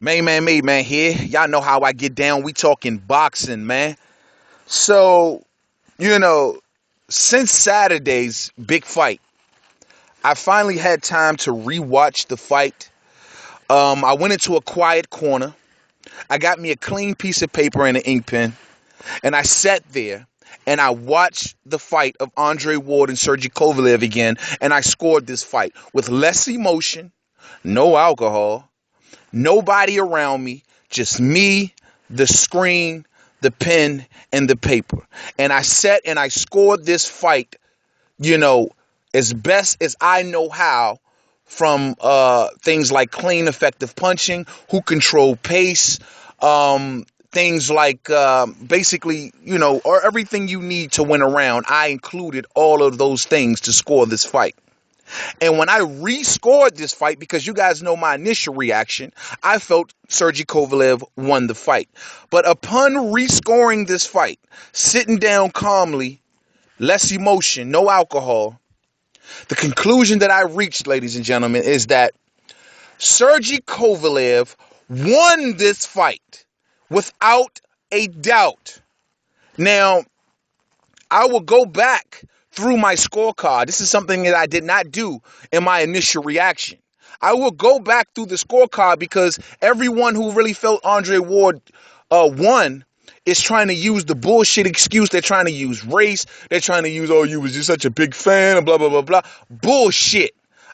Man here. Y'all know how I get down. We talking boxing, man. So, you know, since Saturday's big fight, I finally had time to rewatch the fight. I went into a quiet corner. I got me a clean piece of paper and an ink pen, and I sat there and I watched the fight of Andre Ward and Sergey Kovalev again, and I scored this fight with less emotion, no alcohol, nobody around me, just me, the screen, the pen, and the paper. And I sat and I scored this fight, you know, as best as I know how from things like clean, effective punching, who controlled pace, things like basically, or everything you need to win a round. I included all of those things to score this fight. And when I rescored this fight, because you guys know my initial reaction, I felt Sergey Kovalev won the fight. But upon rescoring this fight, sitting down calmly, less emotion, no alcohol, the conclusion that I reached, ladies and gentlemen, is that Sergey Kovalev won this fight without a doubt. Now, I will go back through my scorecard. This is something that I did not do in my initial reaction. I will go back through the scorecard because everyone who really felt Andre Ward won is trying to use the bullshit excuse. They're trying to use race. They're trying to use, oh, you was just such a big fan and blah, blah, blah, blah. Bullshit.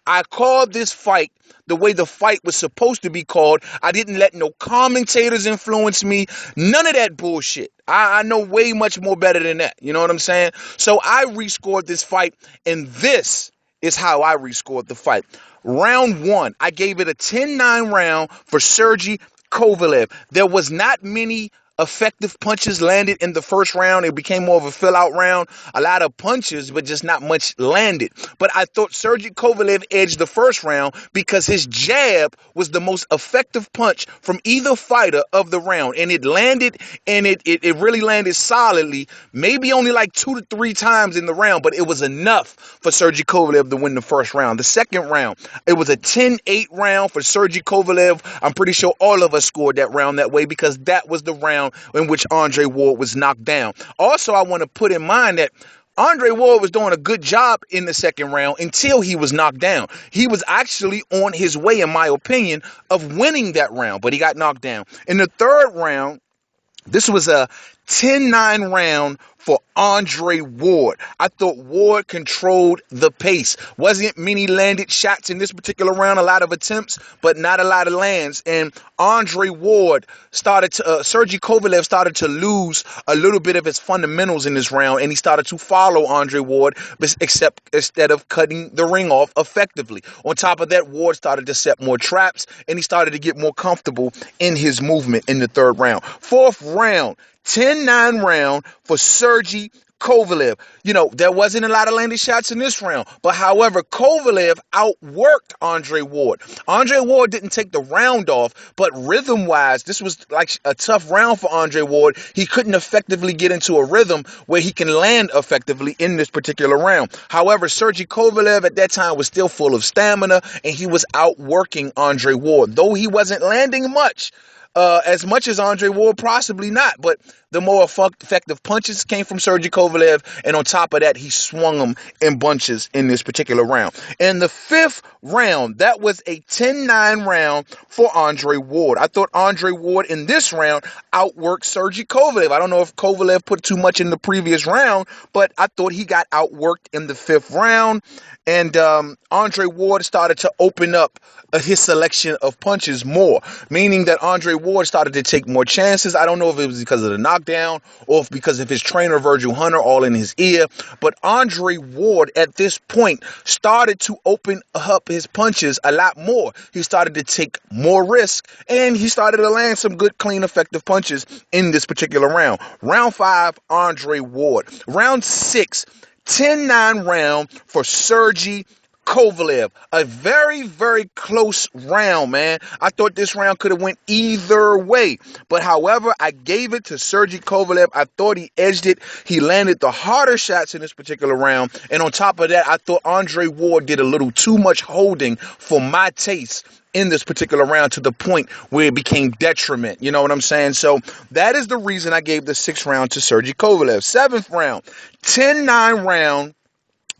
I called this fight the way the fight was supposed to be called. I didn't let no commentators influence me. None of that bullshit. I know way much more better than that. You know what I'm saying? So I rescored this fight, and this is how I rescored the fight. Round one, I gave it a 10-9 round for Sergey Kovalev. There was not many effective punches landed in the first round. It became more of a fill-out round. A lot of punches, but just not much landed. But I thought Sergey Kovalev edged the first round because his jab was the most effective punch from either fighter of the round. And it landed, and it really landed solidly, maybe only like 2 to 3 times in the round, but it was enough for Sergey Kovalev to win the first round. The second round, it was a 10-8 round for Sergey Kovalev. I'm pretty sure all of us scored that round that way because that was the round in which Andre Ward was knocked down. Also, I want to put in mind that Andre Ward was doing a good job in the second round until he was knocked down. He was actually on his way, in my opinion, of winning that round, but he got knocked down. In the third round, this was a 10-9 round for Andre Ward. I thought Ward controlled the pace. Wasn't many landed shots in this particular round, a lot of attempts, but not a lot of lands. And Andre Ward Sergey Kovalev started to lose a little bit of his fundamentals in this round, and he started to follow Andre Ward, instead of cutting the ring off effectively. On top of that, Ward started to set more traps, and he started to get more comfortable in his movement in the third round. Fourth round, 10-9 round for Sergey Kovalev. There wasn't a lot of landed shots in this round, but however, Kovalev outworked Andre Ward. Andre Ward didn't take the round off, but rhythm-wise, this was like a tough round for Andre Ward. He couldn't effectively get into a rhythm where he can land effectively in this particular round. However, Sergey Kovalev at that time was still full of stamina, and he was outworking Andre Ward. Though he wasn't landing as much as Andre Ward, possibly not, but the more effective punches came from Sergey Kovalev, and on top of that, he swung them in bunches in this particular round. In the fifth round, that was a 10-9 round for Andre Ward. I thought Andre Ward in this round outworked Sergey Kovalev. I don't know if Kovalev put too much in the previous round, but I thought he got outworked in the fifth round, and Andre Ward started to open up his selection of punches more, meaning that Andre Ward started to take more chances. I don't know if it was because of the knockdown or if because of his trainer, Virgil Hunter, all in his ear, but Andre Ward at this point started to open up his punches a lot more. He started to take more risk, and he started to land some good, clean, effective punches in this particular round. Round 5, Andre Ward. Round 6, 10-9 round for Sergey Kovalev. A very, very close round, man. I thought this round could have went either way. But however, I gave it to Sergey Kovalev. I thought he edged it. He landed the harder shots in this particular round. And on top of that, I thought Andre Ward did a little too much holding for my taste in this particular round, to the point where it became detriment. You know what I'm saying? So that is the reason I gave the 6th round to Sergey Kovalev. 7th round, 10-9 round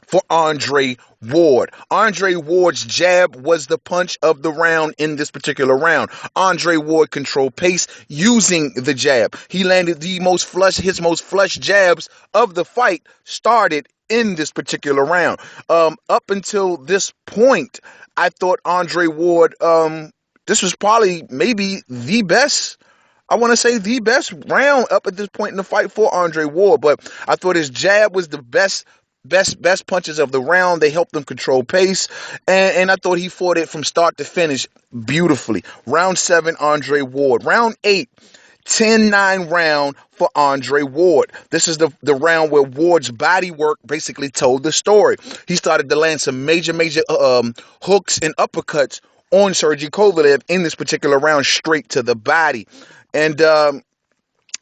for Andre Ward. Andre Ward's jab was the punch of the round in this particular round. Andre Ward controlled pace using the jab. He landed his most flush jabs of the fight started in this particular round. Up until this point, I thought Andre Ward, this was probably maybe the best, I want to say the best round up at this point in the fight for Andre Ward, but I thought his jab was the best punches of the round. They helped him control pace, and I thought he fought it from start to finish beautifully. Round 7, Andre Ward. Round 8, 10-9 round for Andre Ward. This is the round where Ward's body work basically told the story. He started to land some major hooks and uppercuts on Sergey Kovalev in this particular round, straight to the body. And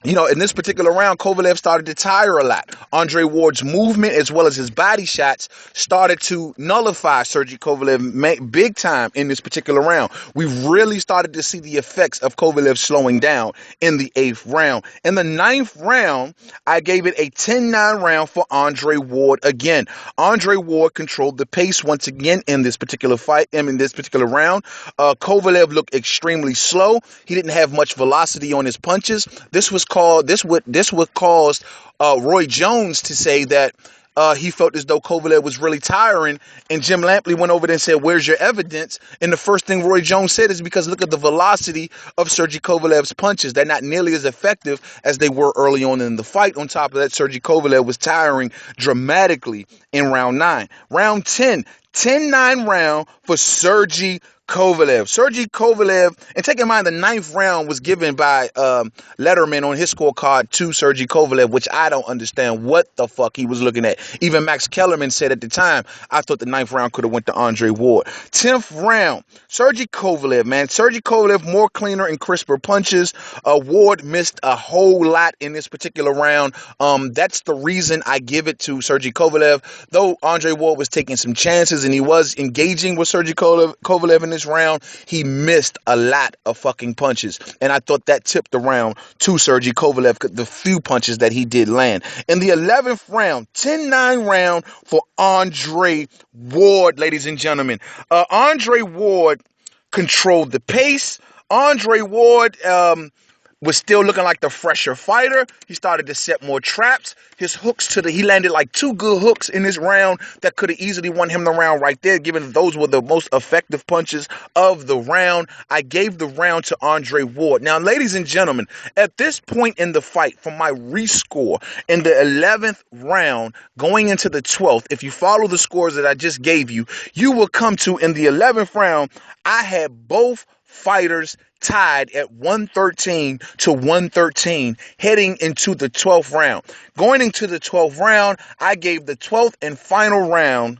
in this particular round, Kovalev started to tire a lot. Andre Ward's movement, as well as his body shots, started to nullify Sergey Kovalev big time in this particular round. We really started to see the effects of Kovalev slowing down in the 8th round. In the 9th round, I gave it a 10-9 round for Andre Ward again. Andre Ward controlled the pace once again in this particular fight, in this particular round. Kovalev looked extremely slow. He didn't have much velocity on his punches. This would cause Roy Jones to say that he felt as though Kovalev was really tiring, and Jim Lampley went over there and said, "Where's your evidence?" And the first thing Roy Jones said is, because look at the velocity of Sergey Kovalev's punches. They're not nearly as effective as they were early on in the fight. On top of that, Sergey Kovalev was tiring dramatically in round 9. Round 10, 10-9 round for Sergey Kovalev. Sergey Kovalev, and take in mind the 9th round was given by Letterman on his scorecard to Sergey Kovalev, which I don't understand what the fuck he was looking at. Even Max Kellerman said at the time, I thought the 9th round could have went to Andre Ward. 10th round, Sergey Kovalev, man. Sergey Kovalev, more cleaner and crisper punches. Ward missed a whole lot in this particular round. That's the reason I give it to Sergey Kovalev. Though Andre Ward was taking some chances and he was engaging with Sergey Kovalev in this round, he missed a lot of fucking punches, and I thought that tipped the round to Sergey Kovalev, the few punches that he did land. In the 11th round, 10-9 round for Andre Ward, ladies and gentlemen. Andre Ward controlled the pace. Andre Ward was still looking like the fresher fighter. He started to set more traps. His hooks he landed like 2 good hooks in this round that could have easily won him the round right there, given those were the most effective punches of the round. I gave the round to Andre Ward. Now, ladies and gentlemen, at this point in the fight, from my rescore in the 11th round going into the 12th, if you follow the scores that I just gave you, you will come to, in the 11th round, I had both fighters tied at 113 to 113 heading into the 12th round. Going into the 12th round, I gave the 12th and final round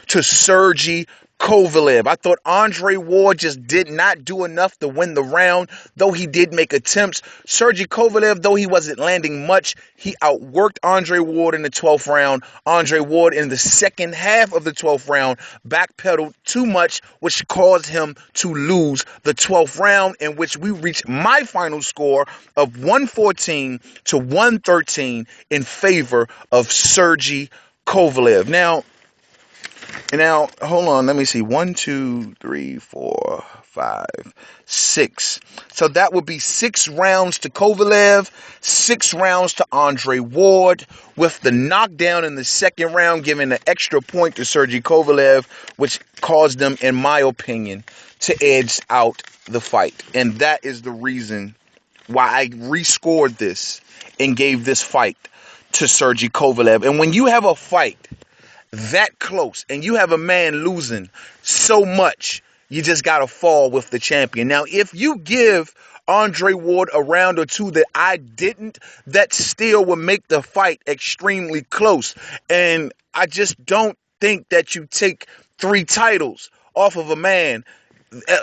to Sergey Kovalev. I thought Andre Ward just did not do enough to win the round, though he did make attempts. Sergey Kovalev, though he wasn't landing much, he outworked Andre Ward in the 12th round. Andre Ward in the second half of the 12th round backpedaled too much, which caused him to lose the 12th round, in which we reached my final score of 114 to 113 in favor of Sergey Kovalev. Now, hold on. Let me see. 1, 2, 3, 4, 5, 6. So that would be 6 rounds to Kovalev, 6 rounds to Andre Ward, with the knockdown in the second round giving an extra point to Sergey Kovalev, which caused them, in my opinion, to edge out the fight. And that is the reason why I rescored this and gave this fight to Sergey Kovalev. And when you have a fight that close and you have a man losing so much, you just got to fall with the champion. Now, if you give Andre Ward a round or two that I didn't, that still would make the fight extremely close. And I just don't think that you take 3 titles off of a man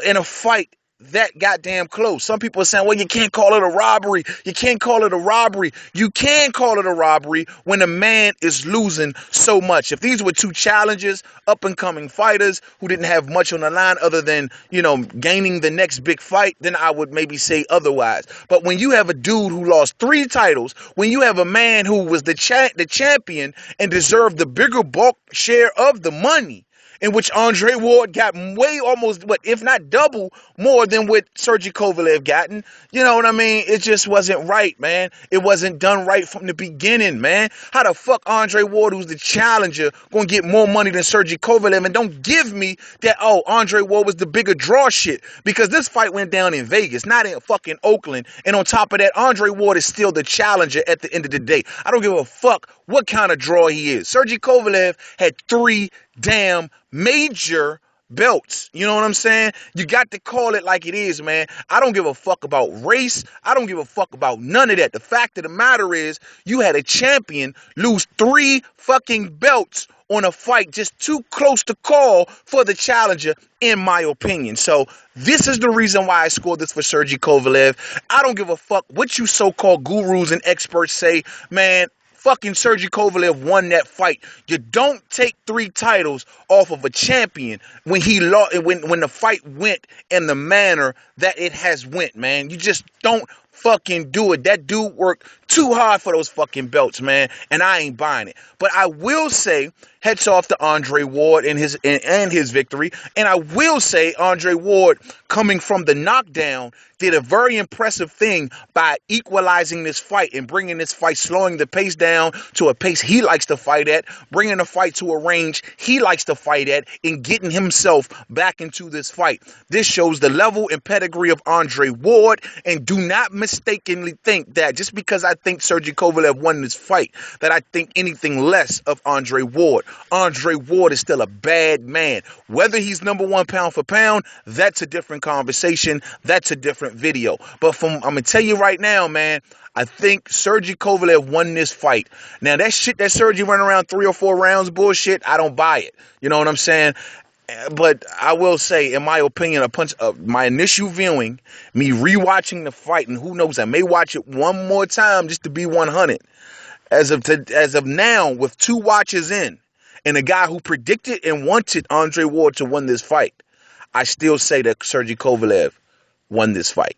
in a fight that goddamn close. Some people are saying, well, you can't call it a robbery. You can't call it a robbery. You can call it a robbery when a man is losing so much. If these were 2 challengers, up and coming fighters who didn't have much on the line other than, gaining the next big fight, then I would maybe say otherwise. But when you have a dude who lost 3 titles, when you have a man who was the champion and deserved the bigger bulk share of the money, in which Andre Ward got way almost, if not double, more than what Sergey Kovalev gotten. You know what I mean? It just wasn't right, man. It wasn't done right from the beginning, man. How the fuck Andre Ward, who's the challenger, gonna get more money than Sergey Kovalev? And don't give me that, Andre Ward was the bigger draw shit. Because this fight went down in Vegas, not in fucking Oakland. And on top of that, Andre Ward is still the challenger at the end of the day. I don't give a fuck what kind of draw he is. Sergey Kovalev had 3 damn major belts. You know what I'm saying? You got to call it like it is, man. I don't give a fuck about race. I don't give a fuck about none of that. The fact of the matter is, you had a champion lose 3 fucking belts on a fight just too close to call for the challenger, in my opinion. So this is the reason why I scored this for Sergey Kovalev. I don't give a fuck what you so-called gurus and experts say, man. Fucking Sergey Kovalev won that fight. You don't take 3 titles off of a champion when he lost, when the fight went in the manner that it has went, man. You just don't fucking do it. That dude worked too hard for those fucking belts, man, and I ain't buying it. But I will say, heads off to Andre Ward and his victory, and I will say Andre Ward, coming from the knockdown, did a very impressive thing by equalizing this fight and bringing this fight, slowing the pace down to a pace he likes to fight at, bringing the fight to a range he likes to fight at, and getting himself back into this fight. This shows the level and pedigree of Andre Ward, and do not mistakenly think that just because I think Sergey Kovalev won this fight, that I think anything less of Andre Ward. Andre Ward is still a bad man. Whether he's number 1 pound for pound, that's a different conversation. That's a different video. But I'm going to tell you right now, man, I think Sergey Kovalev won this fight. Now, that shit that Sergey running around 3 or 4 rounds bullshit, I don't buy it. You know what I'm saying? But I will say, in my opinion, my initial viewing, me rewatching the fight, and who knows, I may watch it one more time just to be 100. As of now, with 2 watches in, and a guy who predicted and wanted Andre Ward to win this fight, I still say that Sergey Kovalev won this fight.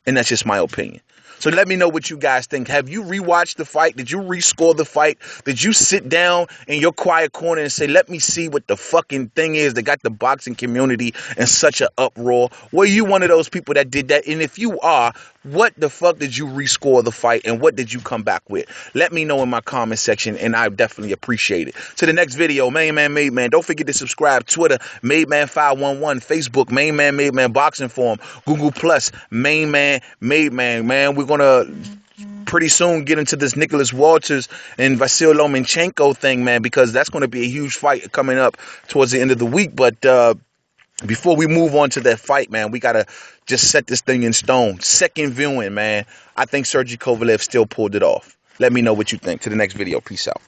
And that's just my opinion. So let me know what you guys think. Have you rewatched the fight? Did you rescore the fight? Did you sit down in your quiet corner and say, let me see what the fucking thing is that got the boxing community in such an uproar? Were you one of those people that did that? And if you are, what the fuck did you rescore the fight, and what did you come back with? Let me know in my comment section, and I definitely appreciate it. To the next video, Main Man Made Man. Don't forget to subscribe. Twitter, Made Man 511. Facebook, Main Man Made Man Boxing Forum. Google Plus, Main Man Made Man. Man, we're gonna pretty soon get into this Nicholas Walters and Vasyl Lomachenko thing, man, because that's going to be a huge fight coming up towards the end of the week. But before we move on to that fight, man, we got to just set this thing in stone. Second viewing, man, I think Sergey Kovalev still pulled it off. Let me know what you think. To the next video. Peace out.